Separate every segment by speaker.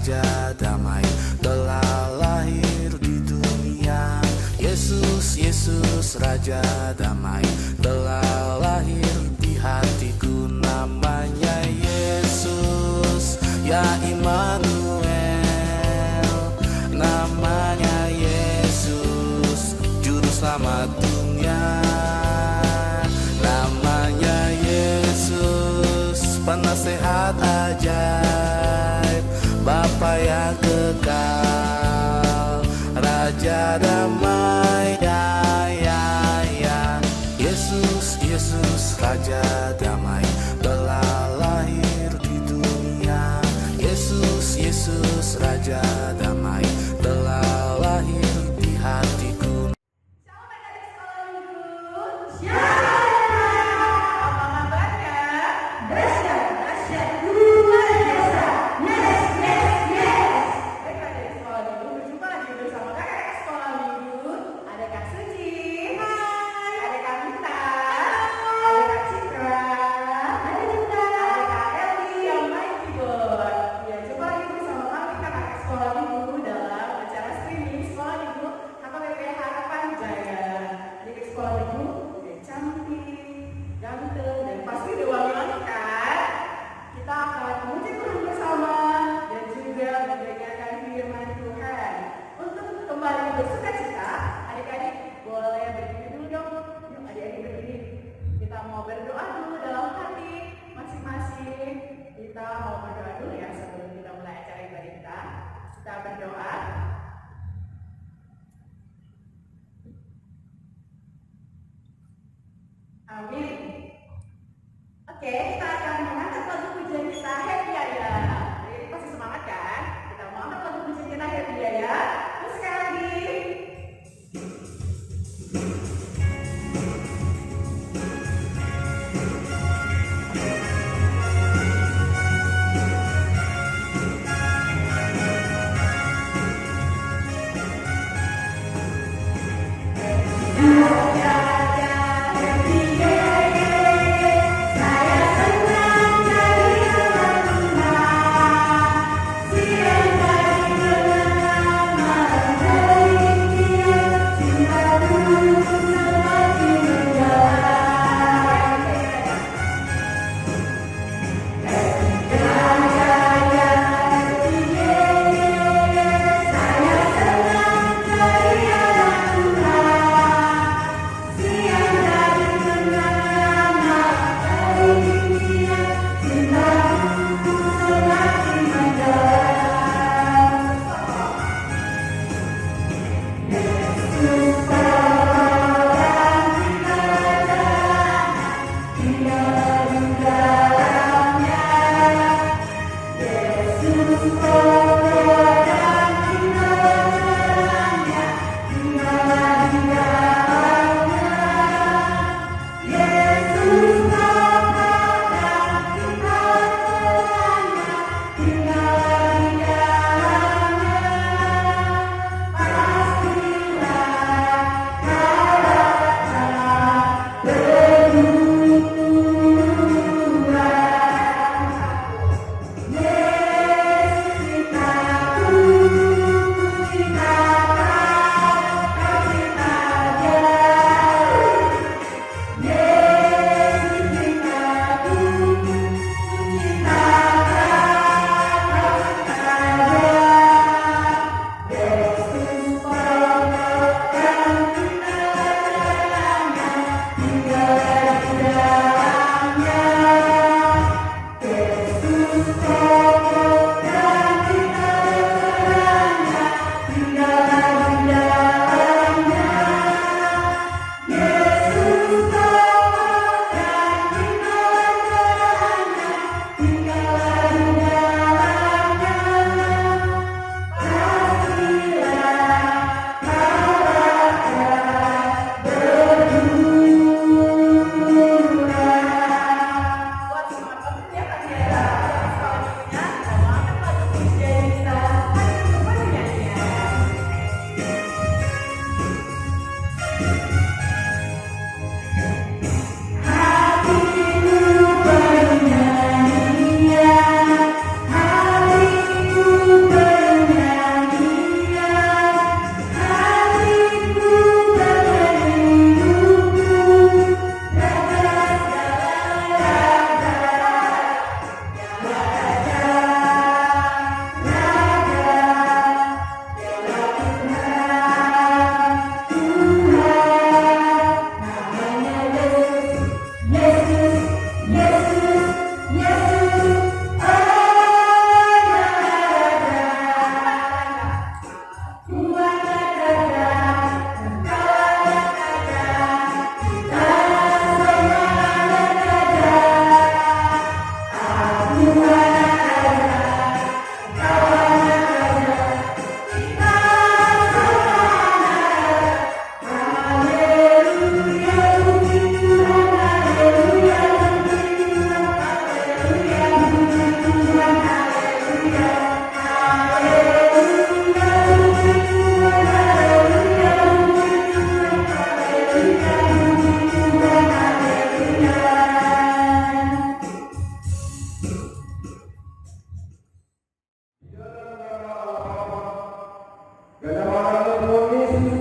Speaker 1: Raja damai telah lahir di dunia. Yesus, Yesus, Raja damai telah lahir di hatiku. Namanya Yesus, ya Immanuel. Namanya Yesus, Juru Selamat dunia. Namanya Yesus, Penasehat ajaib, Bapa yang kekal, Raja damai, ya, ya, ya. Yesus, Yesus, Raja damai telah lahir di dunia. Yesus, Yesus, Raja damai telah lahir di hatiku.
Speaker 2: Selamat adik sekolah minggu. Apa kabarnya? Dahsyat, dahsyat, luar biasa. Yes, yes, yes. Baik adik sekolah minggu, berjumpa lagi bersama kakak sekolah minggu. Ada Kak Suci. Hai. Ada Kak Mita. Ada Kak Citra. Ada juga. Ada Kak Eli yang main keyboard. Ya, jumpa lagi bersama kami kakak sekolah minggu dalam acara streaming sekolah minggu KPP Harapan Jaya. Adik sekolah minggu udah cantik, ganteng, dan pasti udah wangi kan? Kita akan memuji Tuhan bersama dan juga mendengarkan firman Tuhan. Untuk kembali bersukacita, adik-adik boleh berdiri dulu dong. Yuk adik-adik berdiri. Kita mau berdoa dulu dalam hati masing-masing. Kita mau berdoa dulu ya sebelum kita mulai acara ibadah kita. Kita berdoa. Amin. Oke, kita akan mengangkat lagu pujian kita Happy Ya. Jadi pasti semangat kan? Kita mau angkat lagu pujian kita Happy Ya. Terus sekali lagi.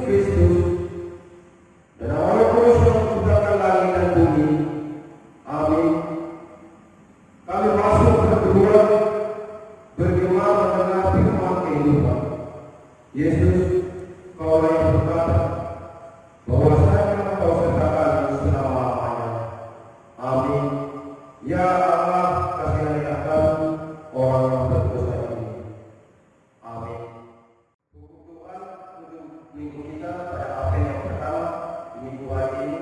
Speaker 3: Kristus dan Roh Kudus yang menciptakan langit dan bumi. Amin. Kami masuk berdua bergema mendengar firman kehidupan. Yesus, Kau yang berkata bahwasanya Kau sertakan selama-lamanya. Amin. Ya Allah, kasihanilah kami orang yang berdosa ini. Amin. Hukum Tuhan untuk minggu kita pada Advent yang pertama minggu hari ini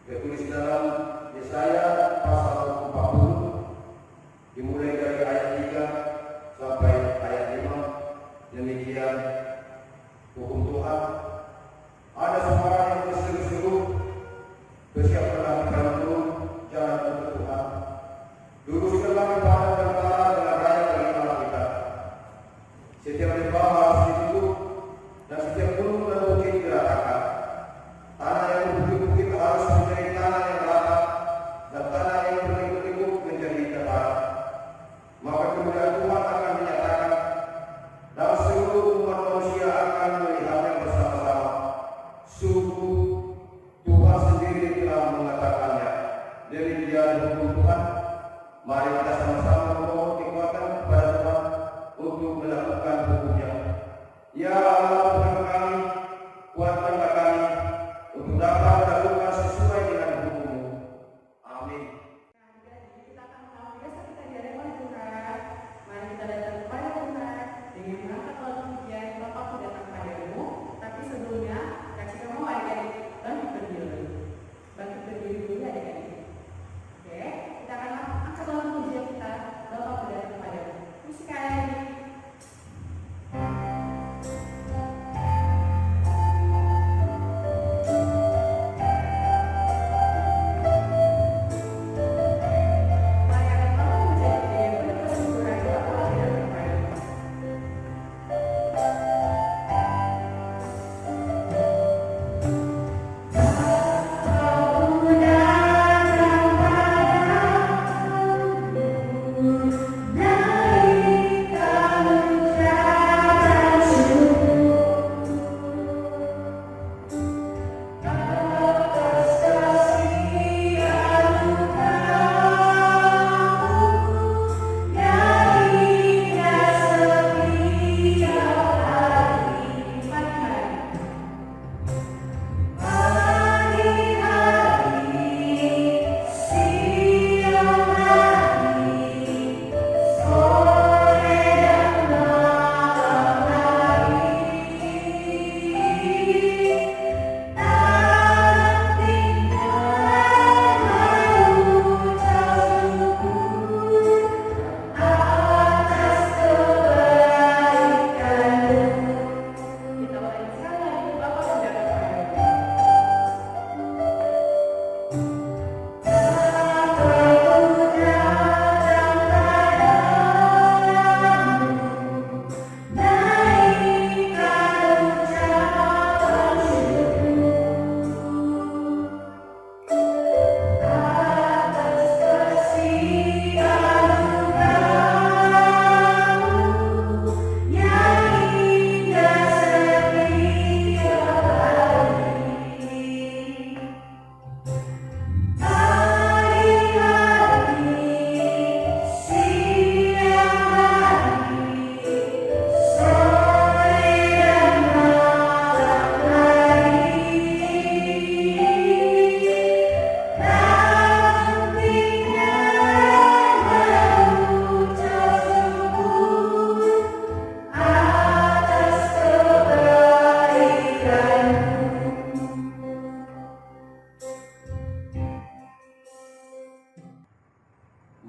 Speaker 3: tertulis dalam Yesaya pasal 40 dimulai dari ayat 3 sampai ayat 5. Demikian hukum Tuhan. Ada suara yang berseru-seru, bersiapkanlah jalan turun, jalan untuk Tuhan. Luruskanlah kepada tentara dengan raya bagi Allah kita. Setiap lembah harus ditutup dan setiap gunung dan bukit diratakan. Tanah yang berbukit-bukit harus menjadi tanah yang rata dan tanah yang berliku-liku menjadi datar. Maka kemudian Tuhan akan menyatakan dan seluruh umat manusia akan melihatnya bersama-sama. Sungguh Tuhan sendiri telah mengatakannya. Demikian hukum Tuhan. Mari kita sama-sama memohon kekuatan kepada Tuhan untuk melakukan hukum-Nya. Ya Allah Tuhan kami, kuatkanlah kami untuk dapat melakukan sesuai dengan hukum-Mu. Amin.
Speaker 2: Jadi kita akan biasa kita di hadapan Tuhan. Mari kita datang kepada Tuhan dengan mengangkat alat pujian Bapa ku datang padamu. Tapi sebelumnya kasih kamu adik-adik bangkit berdiri. Bangkit berdiri dulu adik-adik. Oke, kita akan angkat alat pujian kita Bapa ku datang padamu. Musik adik.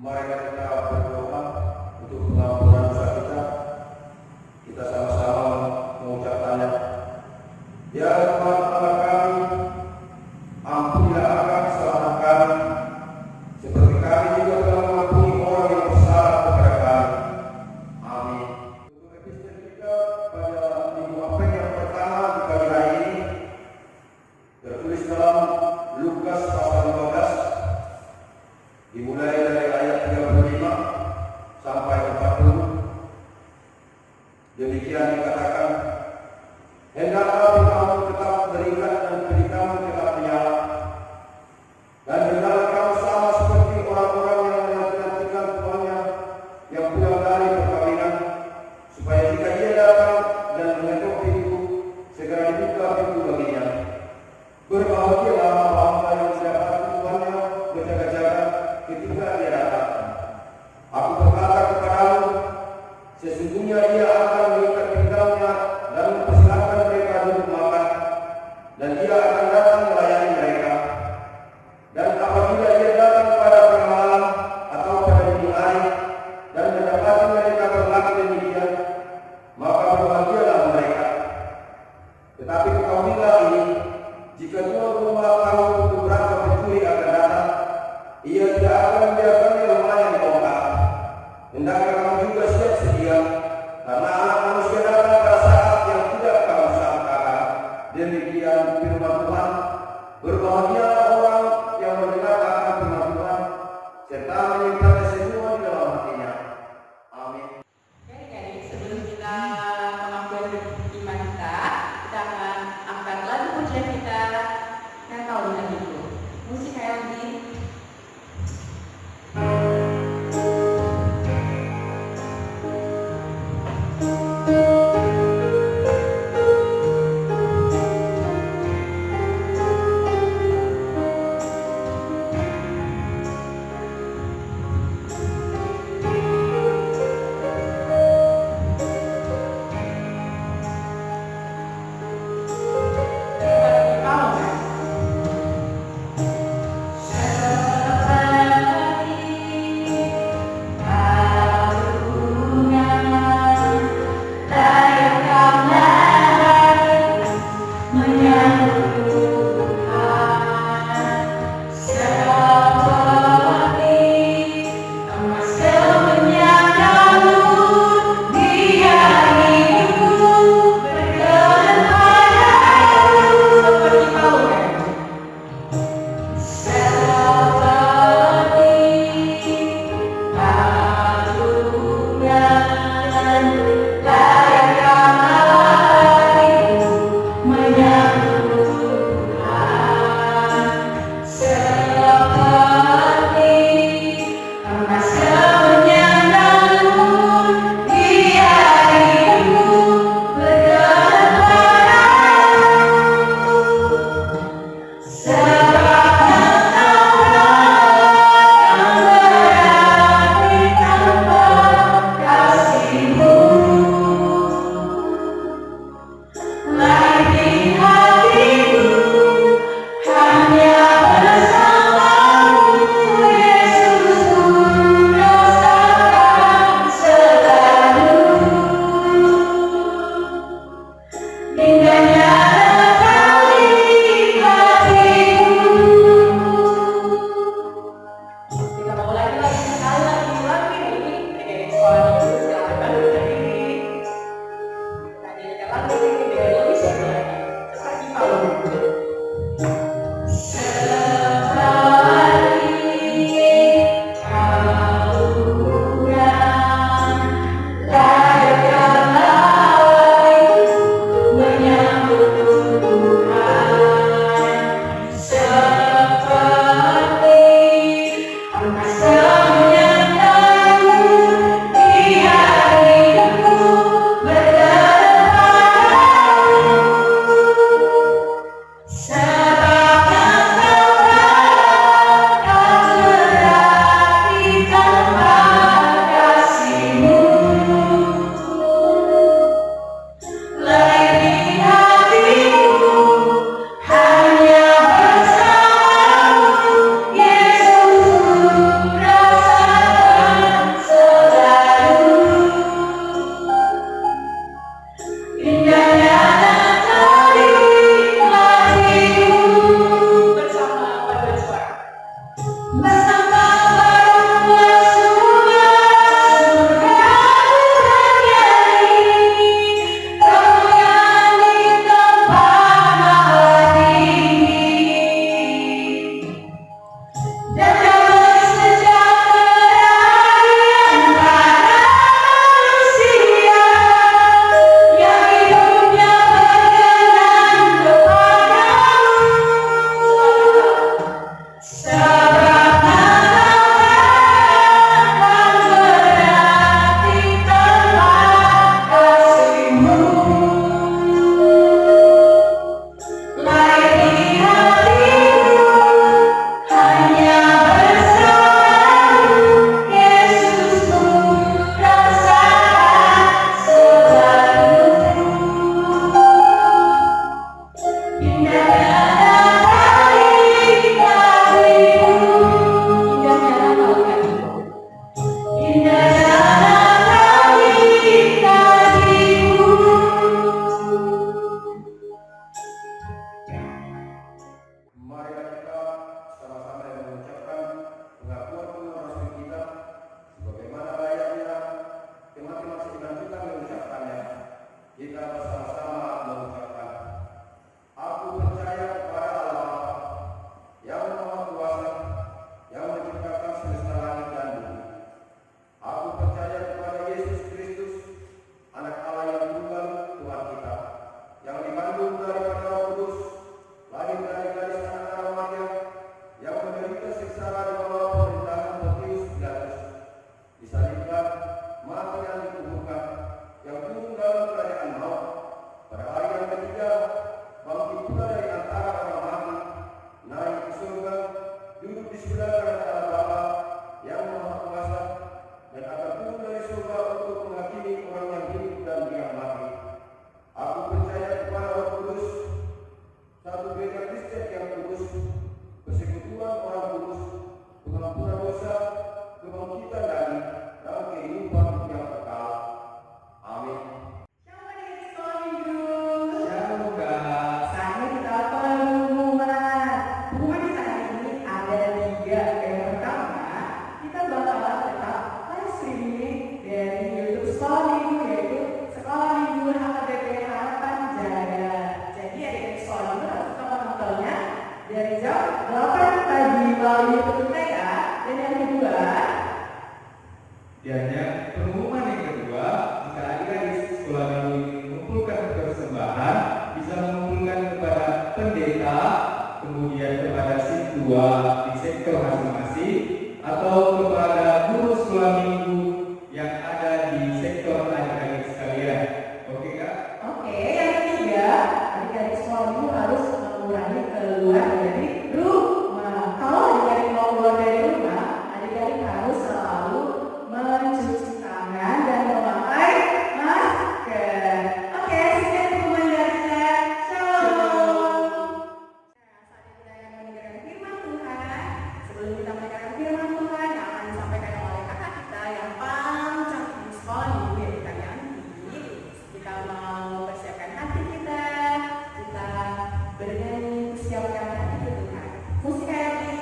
Speaker 3: Mari kita berdoa untuk pengampunan dosa kita. Kita sama-sama mengucapkannya. Ya Tuhan Allah kami, ampunilah akan kesalahan kami, seperti kami juga telah mengampuni orang yang bersalah kepada kami. Amin. Untuk episode kita pada minggu Advent yang pertama di pagi hari ini tertulis dalam Lukas pasal 15 dimulai dari ayat 35 sampai 40. Demikian dikatakan, hendaklah kamu
Speaker 4: pendeta, kemudian kepada siswa di sektor masing-masing, atau kepada guru sekolah minggu yang ada di sektor adik-adik sekalian. Oke Kak?
Speaker 2: Oke, yang ketiga, adik-adik sekolah minggu harus mengurangi keluar dari rumah. Kalau adik-adik mau keluar dari rumah, adik-adik harus selalu mencuci tangan dan memakai masker. Oke, sekian pengumuman dari saya. Shalom. Saatnya kita akan mendengarkan firman Tuhan. Sebelum kita mendengarkan firman Tuhan yang akan disampaikan oleh kakak kita yang paling cantik di sekolah minggu, yaitu Kak Yanti, kita mau persiapkan hati kita bernyanyi, persiapkan hati ke Tuhan. Musik Kak Yanti.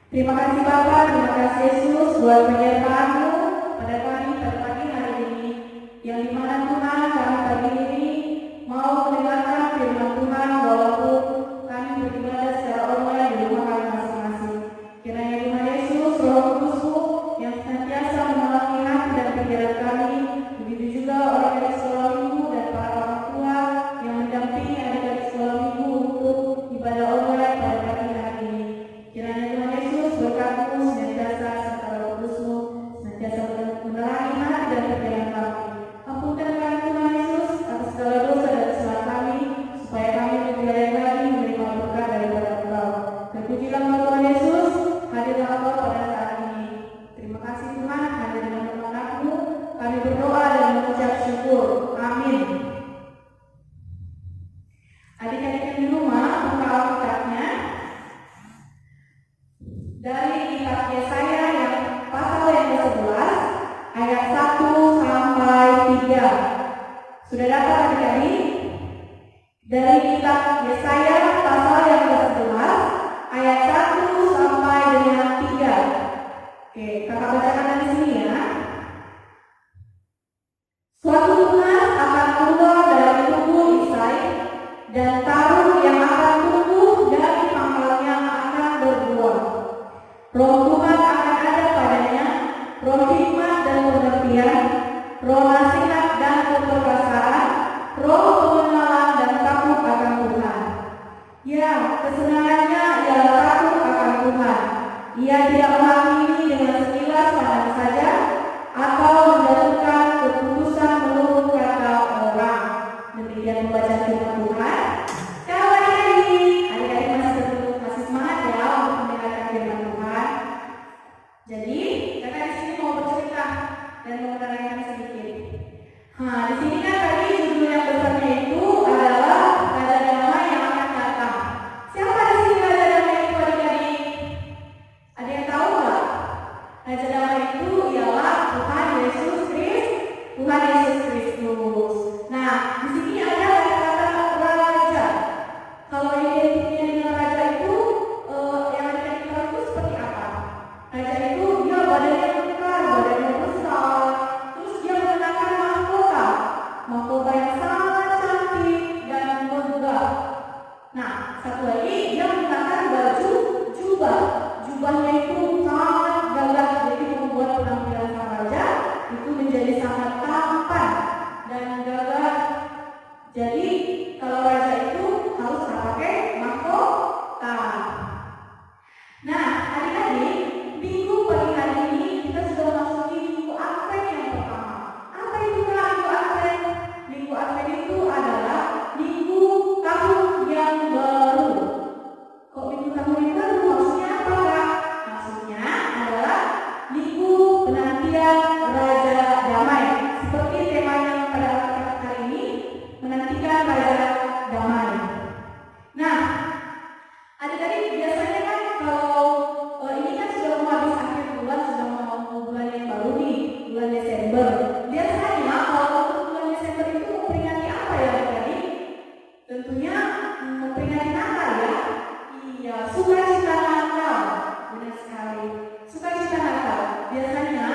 Speaker 2: Terima kasih Bapak, terima kasih Yesus buat penyertaan-Mu pada kami pada pagi hari ini, yang dimana Tuhan kami pagi ini mau mendengarkan firman Tuhan walaupun kami beribadah secara online di rumah kami masing-masing. Kiranya Tuhan Yesus, Roh Kudus-Mu yang senantiasa menerangi hati dan pikiran kami, begitu juga orang dari sekolah minggu dan para orang tua yang mendampingi adik-adik sekolah minggu untuk ibadah online pada pagi hari ini. Kiranya Tuhan Yesus berkat-Mu senantiasa serta Roh Kudus-Mu senantiasa Ya, kesenangannya ialah takut akan Tuhan. Ia tidak menghakimi dengan sekilas pandang saja atau menjatuhkan keputusan menurut kata orang. Demikian pembacaan firman Tuhan. Sekarang adik-adik masih semangat ya untuk mendengarkan firman Tuhan. Jadi, kakak di sini mau bercerita dan mau menerangkan sedikit. Di sini kan tadi judul yang besarnya itu adalah Raja Damai yang akan datang. Siapa di sini Raja Damai itu adik-adik? Ada yang tahu nggak? Raja Damai itu ialah Tuhan Yesus Kristus. Nah, di sini ada kata raja. Kalau identiknya dengan raja itu, yang ada di dalam itu seperti apa? Raja itu dia badannya besar, badannya besar, terus dia mengenakan mahkota yang sangat cantik dan megah. Nah, satu lagi dia mengenakan baju jubahnya itu sangat gagah, jadi membuat penampilan sang raja itu menjadi sangat tampan dan gagah. Jadi kalau raja itu harus pakai mahkota. Nah, adik-adik, minggu pagi hari ini kita sudah memasuki minggu Advent yang pertama. Apa itu minggu Advent? Minggu Advent itu adalah minggu tahun yang baru. Kok minggu tahun yang baru? Maksudnya apa, Kak? Maksudnya adalah minggu penantian Raja Damai. Seperti temanya pada kali ini, menantikan Raja Damai. Nah, adik-adik biasanya kan kalau ini kan sudah mau habis akhir bulan, sudah mau bulan yang baru nih, bulan Desember. Biasanya kalau untuk bulan Desember itu memperingati apa ya adik-adik? Tentunya memperingati Natal ya. Iya, sukacita Natal. Benar sekali. Sukacita Natal. Biasanya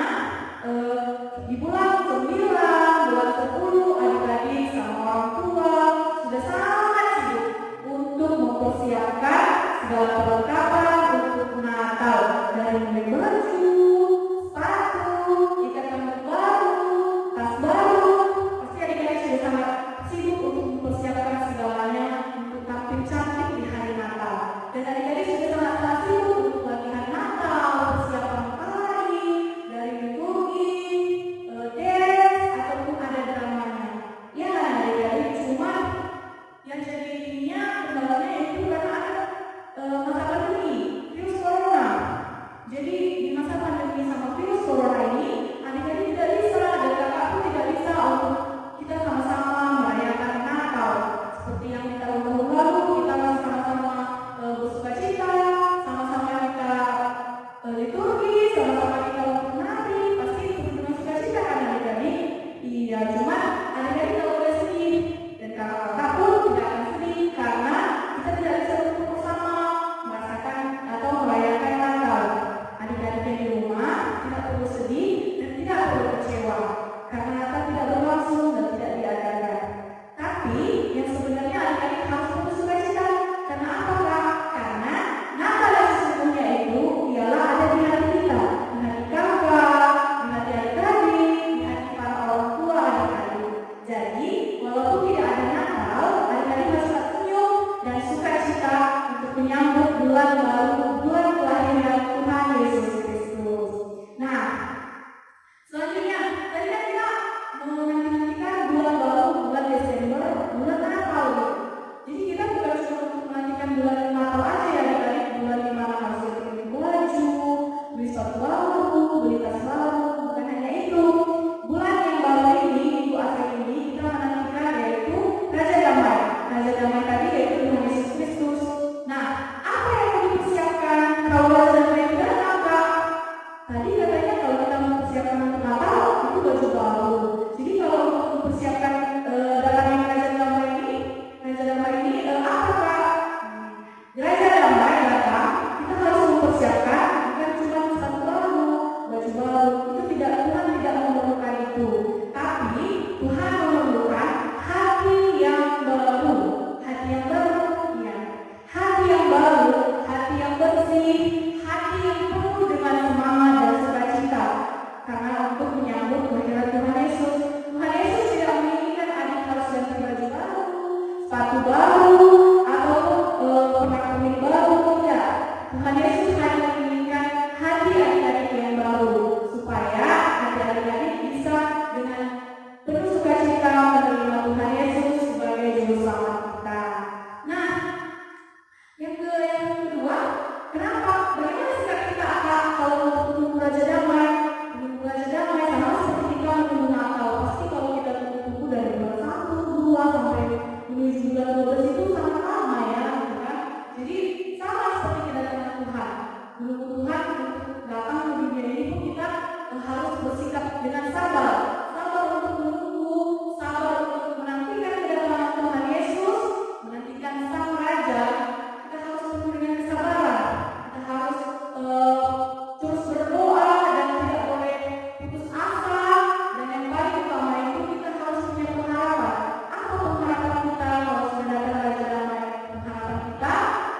Speaker 2: di bulan 9, bulan 10 adik-adik sama orang tua sudah sangat sibuk untuk mempersiapkan segala perlengkapan untuk Natal, dari mulai baju, sepatu, ikatan baru, tas baru. Pasti adik-adik sudah sangat sibuk untuk mempersiapkan segalanya untuk tampil cantik di hari Natal. Dan adik-adik sudah sangat sibuk untuk latihan Natal, persiapan pagi, dari liturgi, dance, ataupun ada dramanya. Ya kan adik-adik, cuma yang jadi ininya kendalanya itu karena ada masa pandemi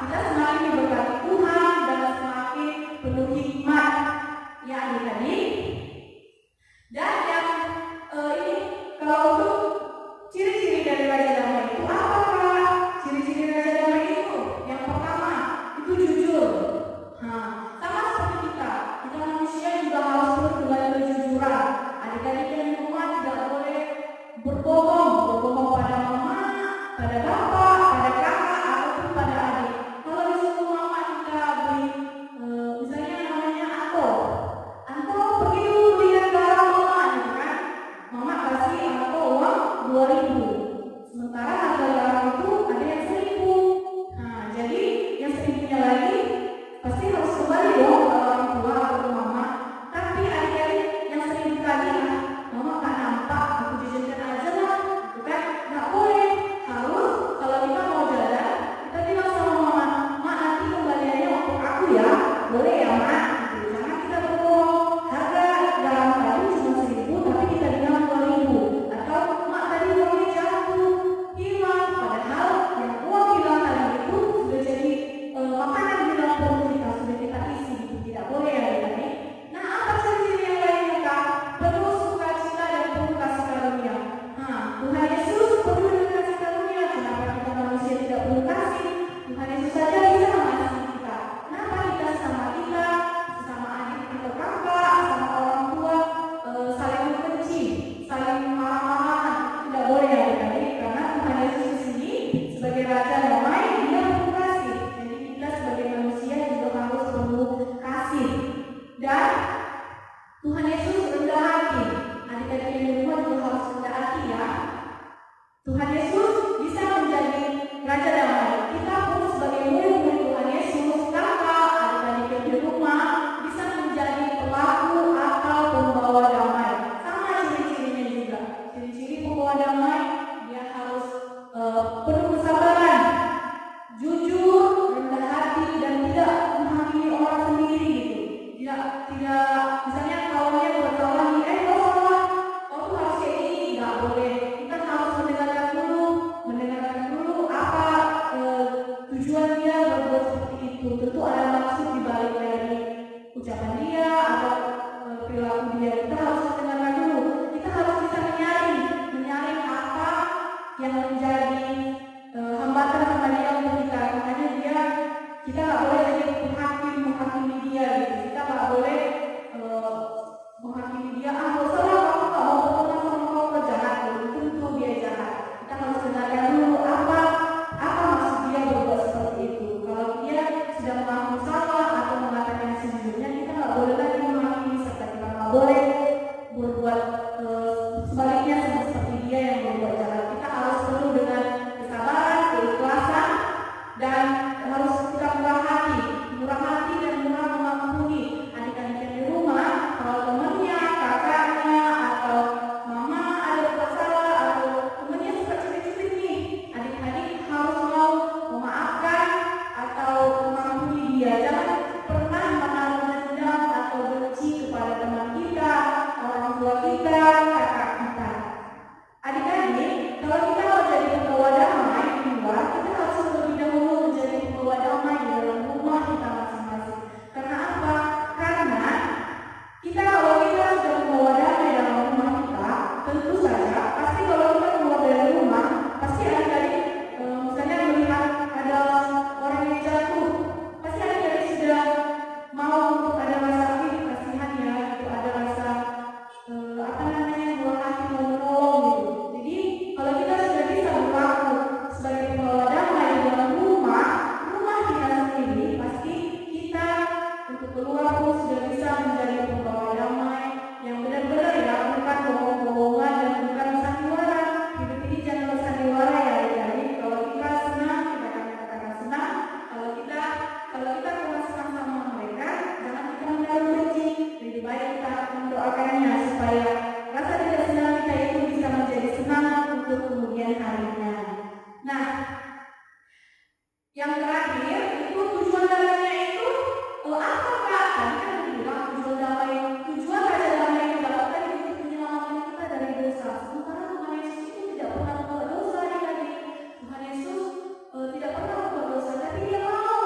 Speaker 2: kita semakin diberkati Tuhan dan semakin penuh hikmat, ya adik-adik. Dan yang ini, kalau untuk ciri-ciri dari Raja Damai itu apa, Kak? Ciri-ciri Raja Damai itu yang pertama itu jujur. Sama seperti kita manusia juga harus penuh dengan kejujuran. Adik-adik yang di rumah tidak boleh berbohong pada mama, pada bapak, pada kakak, ataupun pada adik. Kalau disuruh mama kita beli, misalnya namanya Anto pergi dulu belikan garam mama, gitu kan? Mama kasih Anto uang 2.000. Sementara harga garam itu ada yang 1.000. Jadi yang 1.000-nya lagi pasti harus kembali dong ke orang tua atau mama. Tapi adik-adik yang 1.000 tadi, mama nggak nampak, aku jajankan aja lah, gitu kan? Nggak boleh. Harus kalau kita mau jalan, kita bilang sama mama, "Ma, nanti kembaliannya untuk aku ya, boleh ya, Ma?" Gitu. Jangan kita berbohong. Harga garam tadi cuma 1.000, tapi kita bilang 2.000. Atau, "Ma, tadi uangnya jatuh, hilang." Padahal yang uang hilang tadi itu sudah jadi makanan di dalam perut kita, sudah kita isi, gitu. Tidak boleh ya, adik-adik. Nah, apa ciri-ciri yang lainnya, Kak? Penuh sukacita dan penuh kasih karunia. Tuhan Yesus penuh dengan kasih karunia. Kenapa kita manusia tidak perlu kasih? Tuhan Yesus saja bisa mengasihi kita. Kenapa kita sama adik atau kakak, sama orang tua saling membenci, saling marah-marahan? Tidak boleh ya, adik-adik. Karena Tuhan Yesus di sini sebagai Raja Damai, Dia penuh kasih. Jadi kita sebagai manusia juga harus penuh kasih. Dan Tuhan Yesus rendah hati. Adik-adik yang di rumah juga harus rendah hati ya. Tuhan Yesus bisa menjadi Raja Damai. Kita pun sebagai murid-murid Tuhan Yesus, kakak, adik-adik yang di rumah bisa menjadi pelaku atau pembawa damai. Sama ciri-cirinya juga. Ciri-ciri pembawa damai, dia harus penuh kesabaran, jujur, rendah hati, dan tidak menghakimi orang sendiri gitu. Tidak misalnya kalau dia bertaulan nih, kau salah, kau tuh harus kayak gini, nggak boleh. Kita harus mendengarkan dulu apa tujuan dia berbuat seperti itu. Tentu ada maksud di balik dari ucapan dia atau perilaku dia. Kita harus mendengarkan dulu. Kita harus bisa menyaring apa yang menjadi hambatan sama dia untuk kita. Makanya kita nggak boleh jadi menghakimi dia gitu. Kita nggak boleh menghakimi dia. Kalau salah, kamu nggak mau berteman sama kau jahat, tentu dia jahat. Kita harus dengarkan dulu apa maksud dia berbuat seperti itu. Kalau dia sudah mengaku salah atau mengatakan sejujurnya, kita nggak boleh lagi menghakimi serta kita nggak boleh berbuat sebaliknya seperti dia yang berbuat jahat. Kita harus penuh dengan kesabaran, keikhlasan, dan harus kita murah hati dan murah mengampuni. Adik-adik yang di rumah, kalau temannya, kakaknya, atau mama ada buat salah, atau temannya suka curi-curi nih, adik-adik harus mau memaafkan atau mengampuni dia. Jangan pernah menaruh dendam atau benci kepada teman kita, orang tua kita, kakak kita. Adik-adik, kalau kita mau jadi pembawa damai di luar, kita harus terlebih dahulu menjadi pembawa damai di dalam rumah kita masing-masing. Karena apa? Karena kalau kita sudah membawa damai dalam rumah kita, tentu saja pasti kalau kita keluar dari rumah, pasti adik-adik misalnya melihat ada orang yang jatuh, pasti adik-adik sudah mau untuk ada rasa kasihan ya, itu ada rasa buah hati mau menolong gitu. Jadi kalau kita sudah bisa berlaku sebagai pembawa damai di dalam rumah kita sendiri, pasti kita untuk keluar pun sudah bisa menjadi pembawa damai yang benar-benar ya, bukan bohong-bohongan dan bukan sandiwara. Hidup ini jangan sandiwara ya adik-adik. Kalau kita senang, kita akan katakan senang. Kalau kita kurang senang sama mereka, jangan kita menaruh benci. Lebih baik kita mendoakannya supaya rasa tidak senang kita itu bisa menjadi senang untuk kemudian harinya. Nah, yang terakhir itu tujuan damainya itu apa, Kak? Tadi kan bilang tujuan Raja Damai itu dapatkan itu menyelamatkan kita dari dosa. Sementara Tuhan Yesus itu tidak pernah membuat dosa, adik-adik. Tuhan Yesus tidak pernah membuat dosa, tapi Dia mau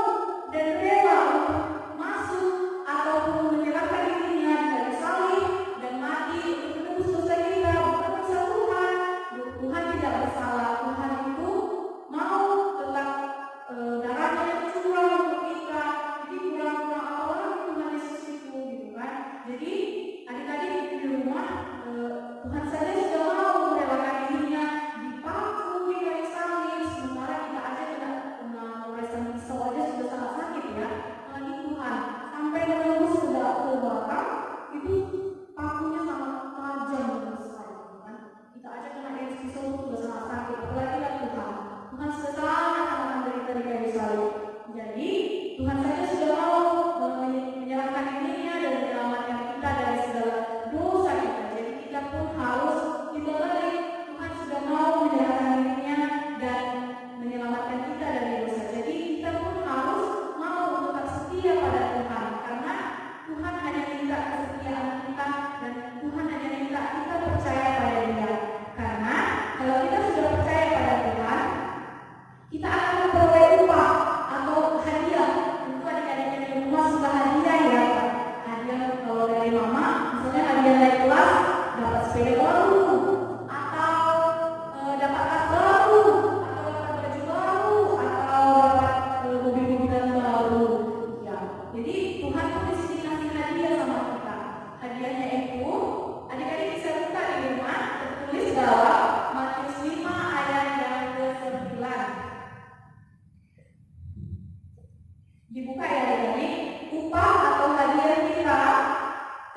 Speaker 2: dibuka ya adik-adik, upah atau hadiah kita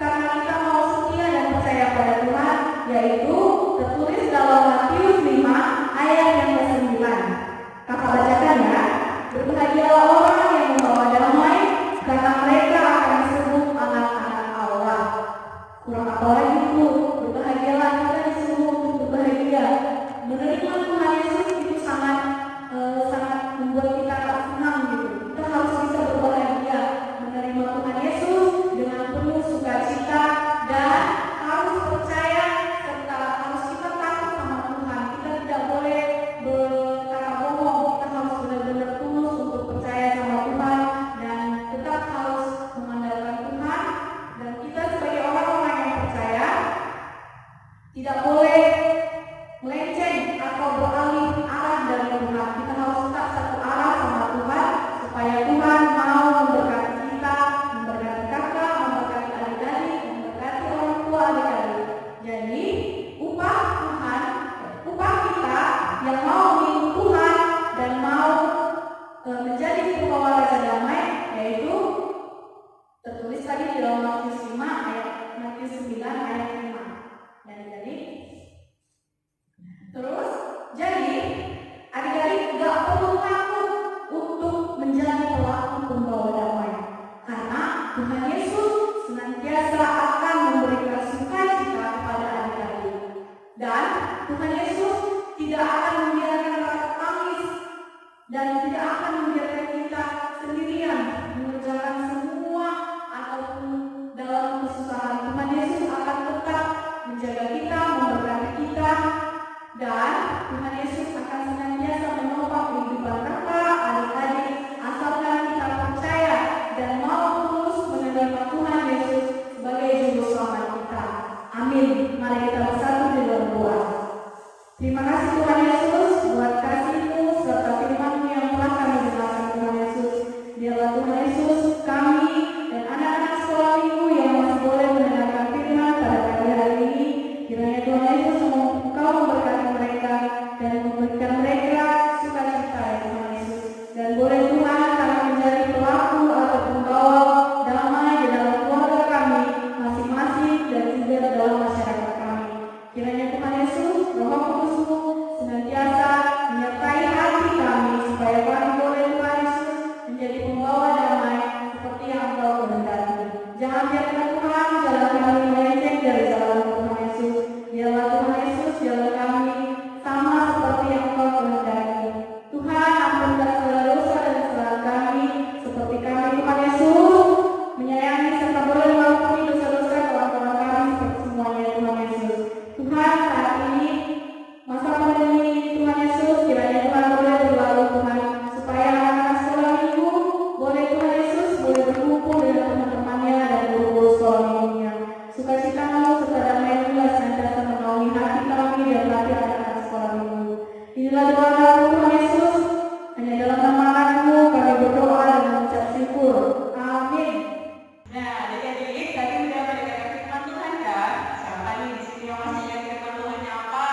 Speaker 2: karena kita mau setia dan percaya pada Tuhan, yaitu tertulis dalam Matius 5 ayat yang ke-9. Kakak bacakan ya. Berbahagialah orang yang membawa damai, karena mereka akan disebut anak-anak Allah. Kurang apa lagi itu? Berbahagialah, kita disuruh untuk berbahagia. Menerima Tuhan Yesus itu sangat membuat kita senang gitu. Kita harus bisa berbahagia menerima Tuhan Yesus dengan penuh sukacita dan harus percaya serta harus kita takut sama Tuhan. Kita tidak boleh berkata bohong. Kita harus benar-benar tulus untuk percaya sama Tuhan dan tetap harus mengandalkan Tuhan. Dan kita sebagai orang-orang yang percaya tidak boleh melenceng atau beralih arah dari Tuhan. Kita harus tetap satu arah sama Tuhan supaya Tuhan mau memberkati kita, memberkati kakak, memberkati adik-adik, memberkati orang tua adik-adik. Jadi upah Tuhan, upah kita yang mau mengikut Tuhan dan mau menjadi pembawa raja damai, yaitu tertulis tadi di dalam Matius 9 ayat 5. Jadi terus, jadi adik-adik gak perlu takut untuk menjadi pelaku pembawa damai, karena Tuhan Yesus senantiasa akan memberikan sukacita kepada adik-adik, dan Tuhan Yesus tidak akan membiarkan rasa tangis dan tidak akan membiarkan kita sendirian mengerjakan semua ataupun dalam kesusahan. Tuhan Yesus akan tetap menjaga kita, memberkati kita, dan Tuhan Yesus akan senantiasa menopang kehidupan kakak, adik-adik, asalkan kita percaya dan mau terus menerima Tuhan Yesus sebagai juru selamat kita. Amin. Mari kita bersatu di dalam doa. Terima kasih Tuhan Yesus buat kasih-Mu serta firman-Mu yang telah kami dengarkan Tuhan Yesus. Biarlah Tuhan Yesus kami dan anak-anak sekolah minggu yang masih boleh mendengarkan firman pada pagi hari ini. Kiranya Tuhan Yesus Engkau memberkati mereka dan memberikan mereka sukacita ya Tuhan Yesus. Dan boleh Tuhan kami menjadi pelaku atau pembawa damai di dalam keluarga kami masing-masing dan juga di dalam masyarakat kami. Kiranya Tuhan Yesus, Roh Kudus-Mu senantiasa menyertai hati kami supaya kami boleh Tuhan Yesus menjadi pembawa damai seperti yang Engkau kehendaki. Jangan biarkan Tuhan jalan kami melenceng dari jalan Tuhan Yesus. Biarlah Tuhan Yesus jalan kami sama seperti yang Engkau kehendaki. Tuhan ampunkan segala dosa dan kesalahan kami seperti kami Tuhan Yesus menyayangi serta boleh mengampuni dosa-dosa kawan-kawan kami seperti semuanya Tuhan Yesus. Tuhan saat ini masa pandemi Tuhan Yesus kiranya Tuhan boleh berlalu Tuhan supaya anak-anak sekolah minggu boleh Tuhan Yesus boleh berkumpul dengan teman-temannya dan guru-guru sekolah minggunya. Sukacita-Mu serta damai Tuhan senantiasa menaungi hati kami dan hati anak-anak sekolah minggu. Inilah doa kami Tuhan Yesus, hanya dalam nama Anakmu kami berdoa dan mengucap syukur. Amin.
Speaker 5: Nah, adik-adik, tadi udah mendengarkan firman Tuhan kan? Siapa nih di sini yang masih ingat firman Tuhannya apa?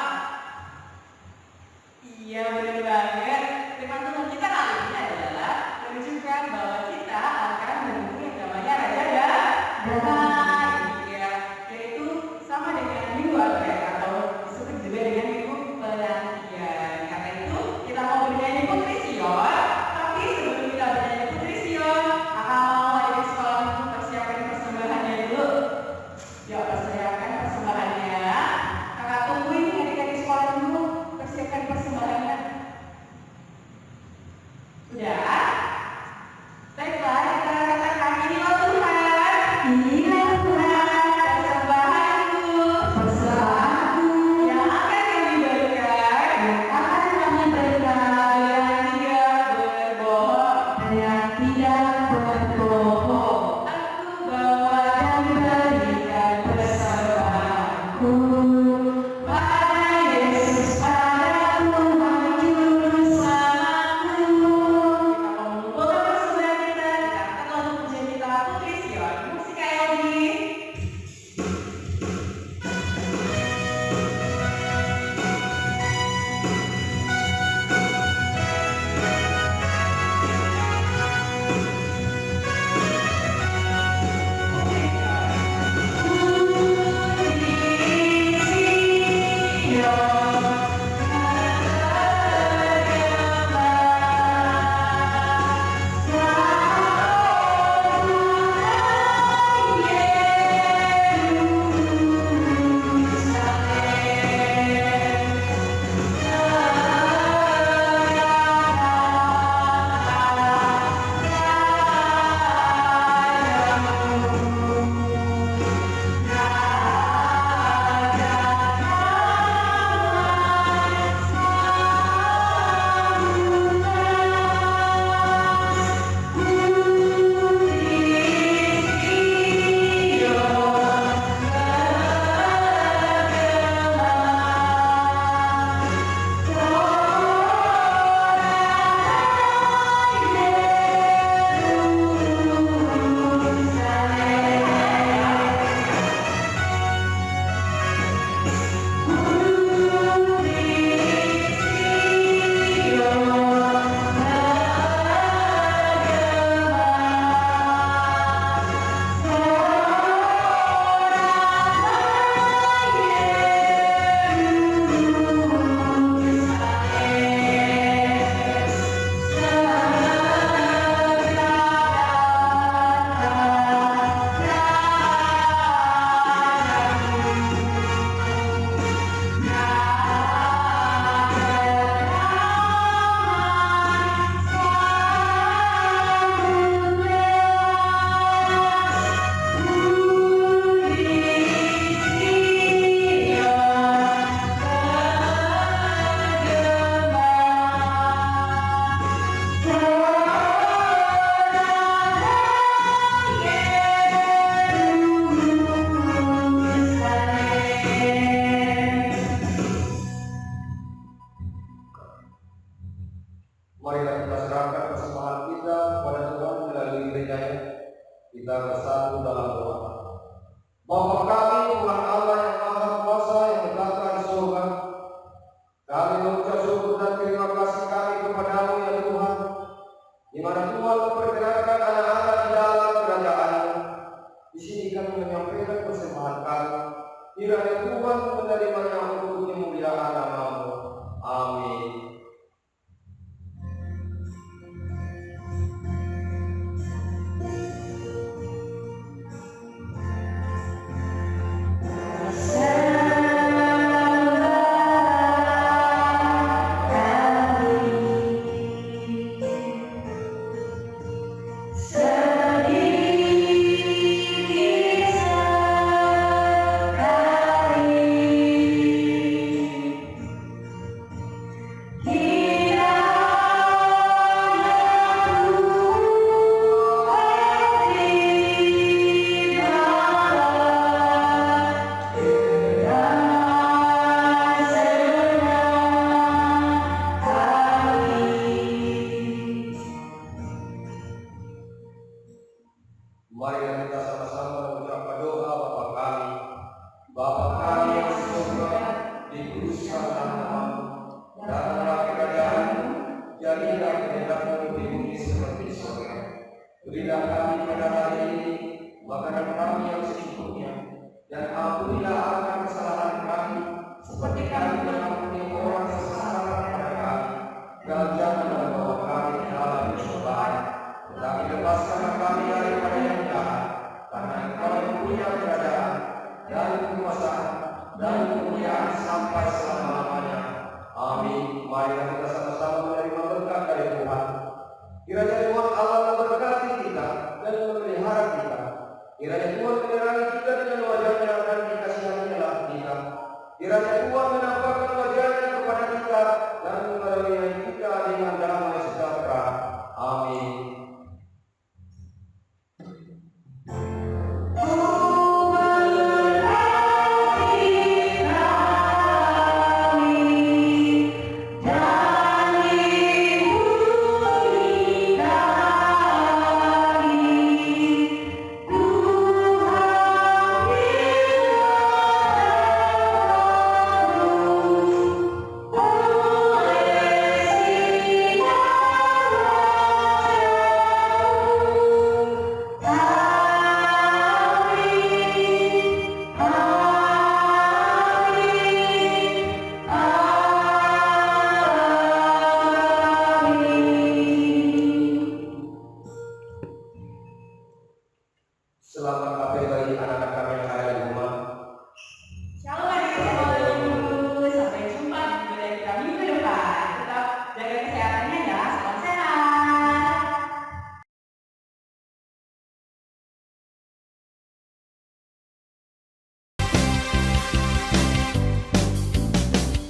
Speaker 5: Iya, benar banget. Firman Tuhan kita kali ini adalah menunjukkan bahwa kita akan menuju yang namanya Raja Damai. Iya, yaitu sama dengan minggu Advent atau disebut juga dengan minggu penantian. Karena itu kita mau bernyanyi Putri Sion. Tapi sebelum kita bernyanyi Putri Sion, kakak mau adik sekolah minggu persiapkan persembahannya dulu. Yuk, persiapkan persembahannya. Kakak tungguin adik-adik sekolah minggu persiapkan persembahannya. Udah? Baiklah, kita katakan inilah Tuhan. Inilah Tuhan. Persembahanku. Persembahanku. Yang akan kami berikan. Yang akan kami berikan. Yang tidak berbohong. Dan yang tidak berbohong. Aku bawa dan berikan persembahanku. Pada Yesus, pada Tuhan Juru Selamatku. Kita mau mengumpulkan persembahan kita. Kita akan lalu pujian kita Putri Sion. Musik Elgi.
Speaker 3: Kita bersatu dalam doa. Bapa kami, Tuhan Allah yang Maha Kuasa yang berada di surga, kami mengucap syukur dan terima kasih kami kepadamu ya Tuhan, di mana Tuhan memperkenalkan anak-anak di dalam kerajaan-Mu. Di sini kami menyampaikan persembahan kami. Kiranya Tuhan menerimanya untuk kemuliaan nama-Mu. Amin. Mari kita sama-sama mengucapkan doa Bapa kami. Bapa kami yang di surga, dikuduskanlah namamu, datanglah kerajaan-Mu, jadilah kehendak-Mu di bumi seperti di surga. Berilah kami pada hari ini makanan kami yang secukupnya, dan ampunilah akan kesalahan kami, seperti kami mengampuni orang yang bersalah kepada kami. Dan janganlah membawa kami ke dalam pencobaan, tetapi lepaskanlah kami daripada yang jahat, karena Engkau yang punya kerajaan dan kekuasaan dan kemuliaan sampai selama-lamanya. Amin. Mari kita sama-sama menerima berkat dari Tuhan. Kiranya Tuhan Allah memberkati kita dan memelihara kita. Kiranya Tuhan menerangi kita dengan wajah-Nya dan dikasihanilah kita. Kiranya Tuhan menampakkan wajah-Nya kepada kita dan mengaruniai kita dengan damai sejahtera. Amin. Selamat KP bagi anak-anak kami yang ada di rumah.
Speaker 5: Shalom adik-adik, sampai jumpa di budaya kita minggu depan. Tetap jaga kesehatannya ya, salam sehat.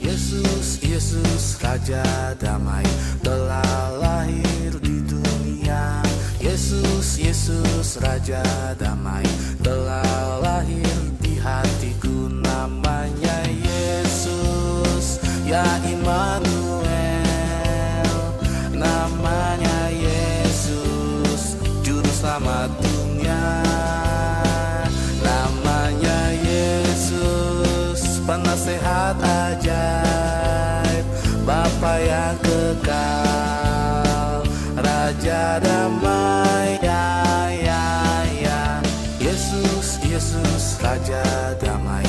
Speaker 1: Yesus, Yesus, Raja damai telah lahir di dunia. Yesus, Yesus, Raja damai telah lahir di hatiku. Namanya Yesus, ya Immanuel. Namanya Yesus, Juru Selamat dunia. Namanya Yesus, Penasehat ajaib, Bapa yang kekal, Raja damai, ya, ya, ya. Yesus, Yesus, Raja damai